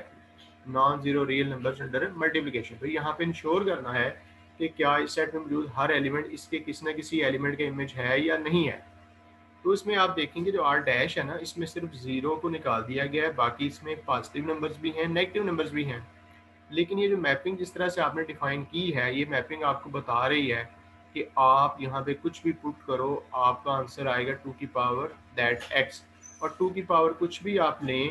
non zero real numbers under multiplication. तो यहाँ पे इंश्योर करना है कि क्या इस सेट में मौजूद हर एलिमेंट इसके किसी न किसी एलिमेंट का इमेज है या नहीं है। तो इसमें आप देखेंगे जो आर डैश है ना, इसमें सिर्फ ज़ीरो को निकाल दिया गया है, बाकी इसमें पॉजिटिव नंबर्स भी हैं नेगेटिव नंबर्स भी हैं। लेकिन ये जो मैपिंग जिस तरह से आपने डिफाइन की है, ये मैपिंग आपको बता रही है कि आप यहाँ पे कुछ भी पुट करो आपका आंसर आएगा 2 की पावर दैट एक्स, और 2 की पावर कुछ भी आप लें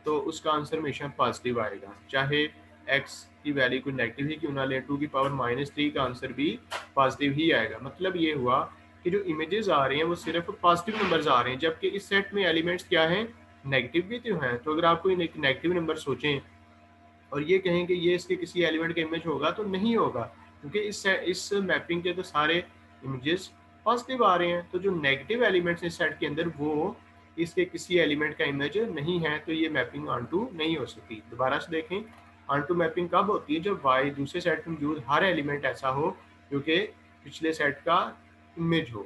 तो उसका आंसर हमेशा पॉजिटिव आएगा, चाहे एक्स की वैल्यू कोई नेगेटिव ही क्यों ना लें, 2 की पावर -3 का आंसर भी पॉजिटिव ही आएगा। मतलब ये हुआ कि जो इमेजेस आ रहे हैं वो सिर्फ पॉजिटिव नंबर्स आ रहे हैं, जबकि इस सेट में एलिमेंट्स क्या हैं, नेगेटिव भी तो हैं। तो अगर आप कोई नेगेटिव नंबर सोचें और ये कहें कि ये इसके किसी एलिमेंट का इमेज होगा, तो नहीं होगा, क्योंकि इस मैपिंग के तो सारे इमेजेस पॉजिटिव आ रहे हैं। तो जो नेगेटिव एलिमेंट्स इस सेट के अंदर वो इसके किसी एलिमेंट का इमेज नहीं है, तो ये मैपिंग ऑन टू नहीं हो सकती। दोबारा से देखें, ऑन टू मैपिंग कब होती है, जब वाई दूसरे सेट में मौजूद हर एलिमेंट ऐसा हो जो कि पिछले सेट का इमेज हो।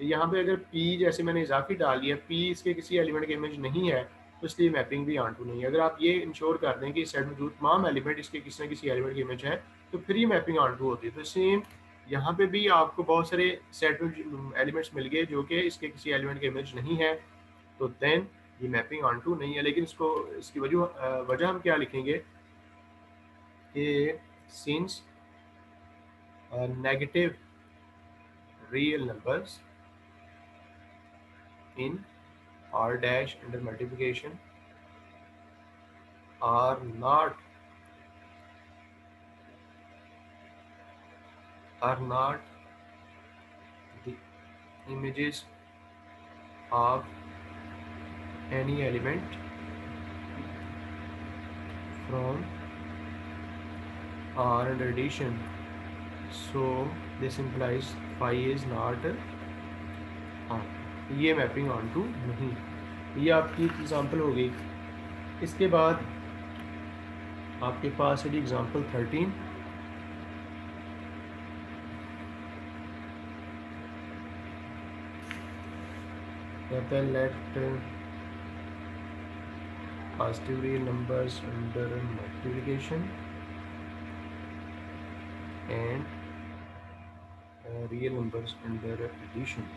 तो यहाँ पे अगर P जैसे मैंने इजाफी डाल लिया, P इसके किसी एलिमेंट का इमेज नहीं है, तो इसलिए मैपिंग भी ऑन टू नहीं है। अगर आप ये इंश्योर कर दें कि इस सेट में मौजूद तमाम एलिमेंट इसके किसी न किसी एलिमेंट की इमेज है, तो फिर ये मैपिंग ऑन टू होती है। तो सेम यहाँ पे भी आपको बहुत सारे सेट में एलिमेंट्स मिल गए जो कि इसके किसी एलिमेंट के इमेज नहीं है, तो देन ये मैपिंग ऑन टू नहीं है। लेकिन इसकी वजह हम क्या लिखेंगे कि since negative real numbers in R dash under multiplication are not the images of any element from R under addition, so this implies phi is not on। ये मैपिंग ऑन टू नहीं। ये आपकी एग्जांपल हो गई। इसके बाद आपके पास है जी एग्जांपल 13। कहता है let positive real numbers under multiplication and real numbers under addition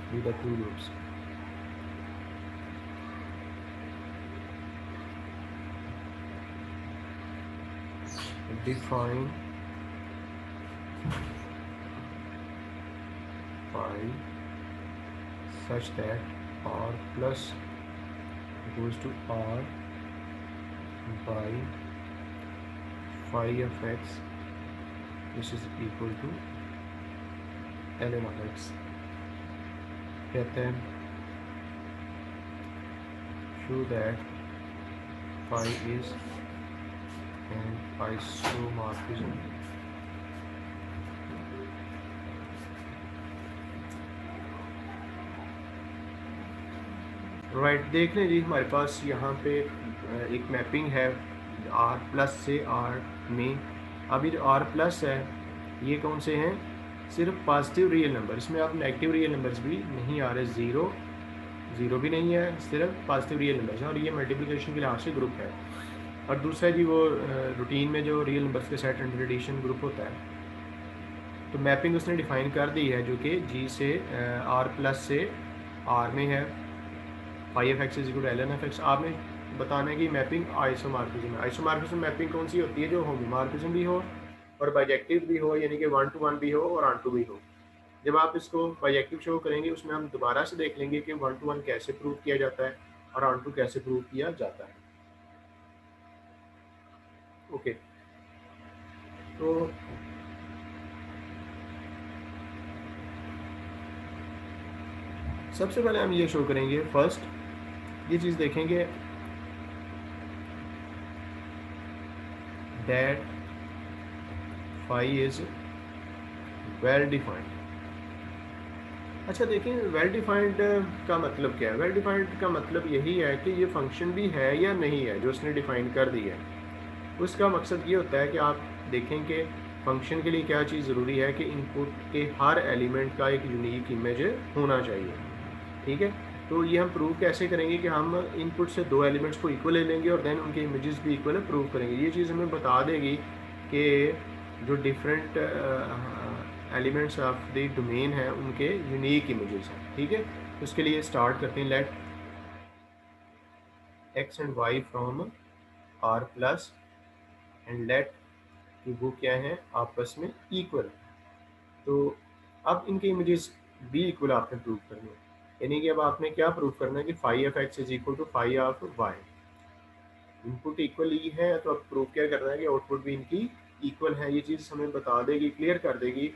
be the two groups। Define y such that r plus goes to r by phi of x, which is equal to ln of x. कहते हैं show that phi is an isomorphism right. देख लें जी, हमारे पास यहाँ पे एक मैपिंग है r प्लस से r में। अभी जो r प्लस है ये कौन से हैं, सिर्फ पॉजिटिव रियल नंबर, इसमें आप नेगेटिव रियल नंबर्स भी नहीं आ रहे, ज़ीरो भी नहीं है, सिर्फ पॉजिटिव रियल नंबर्स हैं, और ये मल्टीप्लिकेशन के लिहाज से ग्रुप है। और दूसरा जी वो रूटीन में जो रियल नंबर्स के सेट अंडर एडिशन ग्रुप होता है, तो मैपिंग उसने डिफ़ाइन कर दी है जो कि g से r प्लस से r में है, phi F X is equal to L N F X. आपने बताना है कि मैपिंग आइसोमॉर्फिज्म है। आइसोमॉर्फिज्म मैपिंग कौन सी होती है, जो होमोमॉर्फिज्म भी हो और बाइजेक्टिव भी हो, यानी कि 1 to 1 भी हो और ऑन टू भी हो। जब आप इसको बाइजेक्टिव शो करेंगे उसमें हम दोबारा से देख लेंगे कि 1 to 1 कैसे प्रूव किया जाता है और ऑन टू कैसे प्रूव किया जाता है। ओके, तो सबसे पहले हम ये शो करेंगे, फर्स्ट ये चीज़ देखेंगे that phi is well defined। अच्छा देखें, वेल डिफाइंड का मतलब क्या है। वेल डिफाइंड का मतलब यही है कि ये फंक्शन भी है या नहीं है जो उसने डिफ़ाइन कर दी है। उसका मकसद ये होता है कि आप देखें कि फंक्शन के लिए क्या चीज़ ज़रूरी है कि इनपुट के हर एलिमेंट का एक यूनिक इमेज होना चाहिए। ठीक है, तो ये हम प्रूव कैसे करेंगे कि हम इनपुट से दो एलिमेंट्स को इक्वल ले लेंगे और देन उनके इमेजेस भी इक्वल प्रूव करेंगे। ये चीज़ हमें बता देगी कि जो different elements of the domain है उनके यूनिक इमेजेस हैं। ठीक है, उसके लिए स्टार्ट करते हैं, let X and Y from R plus and let कि वो क्या है आपस में इक्वल। तो अब इनके इमेजेस भी इक्वल आपने प्रूव करने हैं, यानी कि अब आपने क्या प्रूव करना है कि phi of x is equal to phi of y. Input equal ही है तो अब प्रूव क्या करना है कि आउटपुट भी इनकी इक्वल है। ये चीज़ हमें बता देगी, क्लियर कर देगी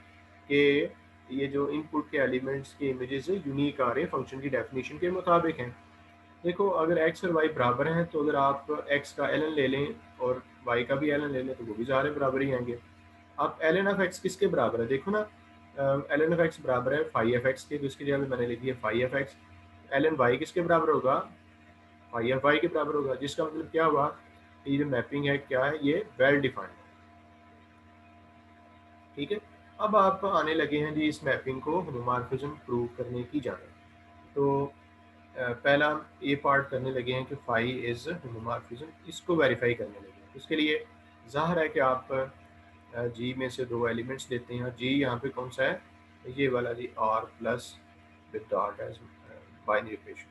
कि ये जो इनपुट के एलिमेंट्स के इमेजेस यूनिक आ रहे हैं फंक्शन की डेफिनेशन के मुताबिक हैं। देखो, अगर एक्स और वाई बराबर हैं तो अगर आप एक्स का एल एन ले लें और वाई का भी एल एन ले लें तो वो भी सारे बराबर ही आएंगे। अब एल एन ऑफ एक्स किसके बराबर है, देखो ना, एल एन ऑफ एक्स बराबर है फाई एफ एक्स के, तो इसकी जगह मैंने लिख दिया phi F X. L N Y किसके बराबर होगा, फाई एफ वाई के बराबर होगा, जिसका मतलब क्या हुआ, ये जो मैपिंग है क्या है, ये वेल डिफाइंड है। ठीक है, अब आप आने लगे हैं जी इस मैपिंग को होमोमॉर्फिज्म प्रूव करने की जाने। तो पहला ये पार्ट करने लगे हैं कि फाई इज होमोमॉर्फिज्म, इसको वेरीफाई करने लगे हैं। उसके लिए ज़ाहिर है कि आप जी में से दो एलिमेंट्स लेते हैं, और जी यहाँ पे कौन सा है, ये वाला G R plus with dot as binary operation.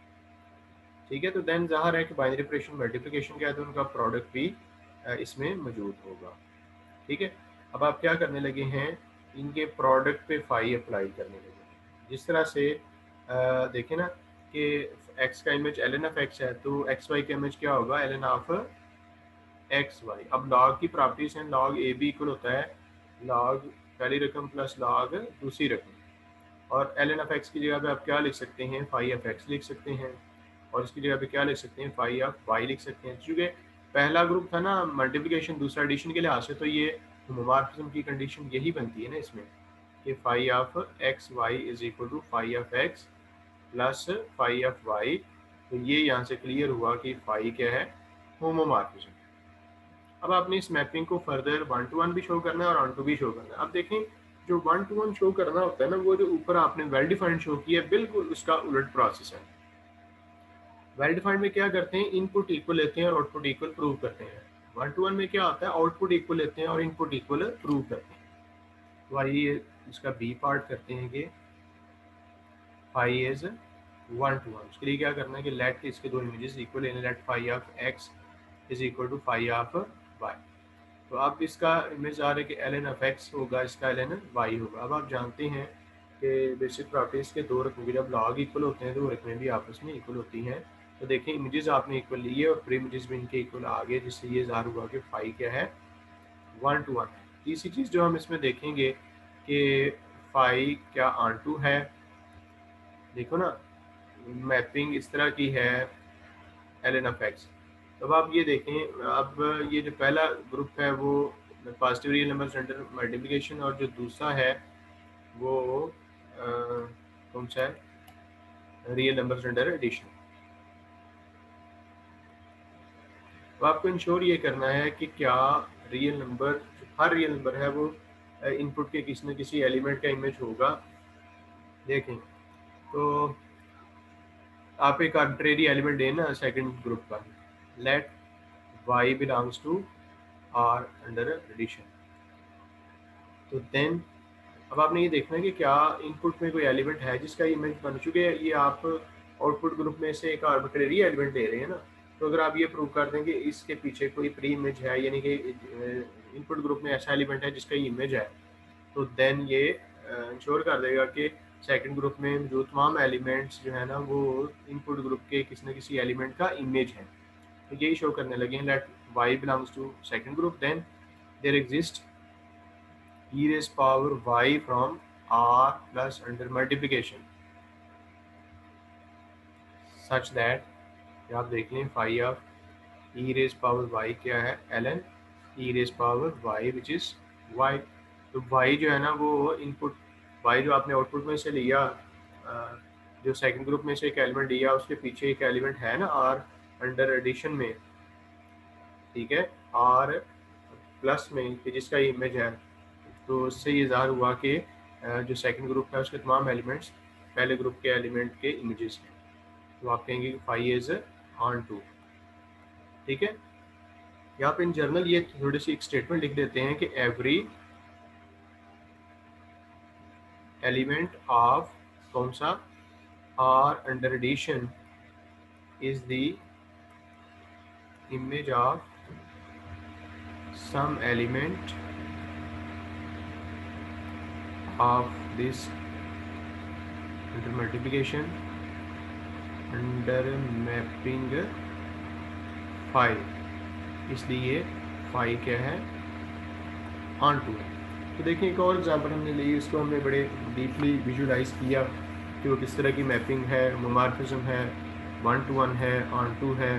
ठीक है, तो देन ज़ाहिर है कि बाइनरी ऑपरेशन मल्टीप्लिकेशन क्या है तो उनका प्रोडक्ट भी इसमें मौजूद होगा। ठीक है, अब आप क्या करने लगे हैं, इनके प्रोडक्ट पे फाई अप्लाई करने लगे हैं। जिस तरह से देखें ना कि एक्स का image L N of X है, तो एक्स वाई का इमेज क्या होगा, L N of X Y. अब लॉग की प्रॉपर्टीज हैं, लॉग ए बी इक्वल होता है लॉग पहली रकम प्लस लॉग दूसरी रकम, और एल एन ऑफ एक्स की जगह पे आप क्या लिख सकते हैं, फाई ऑफ एक्स लिख सकते हैं, और इसकी जगह पे क्या लिख सकते हैं, फाई ऑफ वाई लिख सकते हैं। चूँकि पहला ग्रुप था ना मल्टीप्लिकेशन, दूसरा एडिशन के लिहाज से, तो ये होमोमॉर्फिज्म की कंडीशन यही बनती है ना इसमें कि phi of X Y is equal to phi of X plus phi of Y. तो ये यहाँ से क्लियर हुआ कि फाई क्या है, होमोमॉर्फिज्म। अब आपने इस मैपिंग को फर्दर 1 to 1 भी शो करना है और ऑन टू भी शो करना है। अब देखें, जो 1 to 1 शो करना होता है ना, वो जो ऊपर आपने वेल डिफाइंड शो किया है, बिल्कुल उसका उलट प्रोसेस है। वेल डिफाइंड में क्या करते हैं, इनपुट इक्वल लेते हैं और आउटपुट इक्वल प्रूव करते हैं। 1 to 1 में क्या होता है, आउटपुट इक्वल लेते हैं और इनपुट इक्वल प्रूव करते हैं। तो आइए इसका बी पार्ट करते हैं कि फाई इज 1 to 1। उसके लिए क्या करना है कि लेट इसके दो इमेजेस इक्वल, यानी let phi of x is equal to phi of Y. तो अब इसका इमेज आ रहा है कि एल एन ऑफ एक्स होगा, इसका एल एन वाई होगा। अब आप जानते हैं कि बेसिक प्रॉपर्टीज़ के दो रकम के जब लॉग इक्वल होते हैं तो वो रकमें भी आपस में इक्वल होती हैं। तो देखें इमेजेस आपने इक्वल लिए और प्री इमेजेस भी इनके इक्वल आ गए, जिससे ये ज़ाहिर हुआ कि फाई क्या है 1 to 1। तीसरी चीज़ जो हम इसमें देखेंगे कि फाई क्या ऑन टू है। देखो ना, मैपिंग इस तरह की है ln ऑफ x। अब आप ये देखें, अब ये जो पहला ग्रुप है वो positive real number under multiplication, और जो दूसरा है वो कौन सा है, रियल नंबर अंडर एडिशन। तो आपको इंश्योर ये करना है कि क्या रियल नंबर, हर रियल नंबर है वो इनपुट के किसी न किसी एलिमेंट का इमेज होगा। देखें तो आप एक आर्बिट्रेरी एलिमेंट देना सेकंड ग्रुप का, let y belongs to r under addition. तो देन अब आपने ये देखना है कि क्या इनपुट में कोई एलिमेंट है जिसका इमेज बन चुके हैं। ये आप आउटपुट ग्रुप में से एक आर्बिट्रेरी एलिमेंट दे रहे हैं ना, तो अगर आप ये प्रूव कर दें कि इसके पीछे कोई प्री इमेज है, यानी कि इनपुट ग्रुप में ऐसा एलिमेंट है जिसका इमेज है, तो देन ये इंश्योर कर देगा कि सेकंड ग्रुप में जो तमाम एलिमेंट्स जो है ना वो इनपुट ग्रुप के किसी न किसी एलिमेंट का इमेज है। तो यही शो करने लगे, let y belongs to second group, then there exist e raised power y from r plus under multiplication such that आप देख लें phi of e raised power y क्या है ln e raised power y which is y। तो y जो है ना वो इनपुट, y जो आपने आउटपुट में से लिया, जो सेकंड ग्रुप में से एक एलिमेंट लिया, उसके पीछे एक एलिमेंट है ना r अंडर एडिशन में, ठीक है, r प्लस में कि जिसका इमेज है। तो उससे ये ज़ाहिर हुआ कि जो सेकंड ग्रुप है उसके तमाम एलिमेंट्स पहले ग्रुप के एलिमेंट के इमेजेस हैं। तो आप कहेंगे कि फाई इज ऑन टू। ठीक है, यहाँ पे इन जनरल ये थोड़ी सी एक स्टेटमेंट लिख देते हैं कि एवरी एलिमेंट ऑफ कौन सा R under addition is the image of some element of this under multiplication under mapping phi, इसलिए phi क्या है ऑन टू है। तो देखिए एक और एग्जांपल हमने ली, इसको हमने बड़े डीपली विजुलाइज किया कि वो किस तरह की मैपिंग है, होमोमॉर्फिज्म है, 1 to 1 है, ऑन टू है।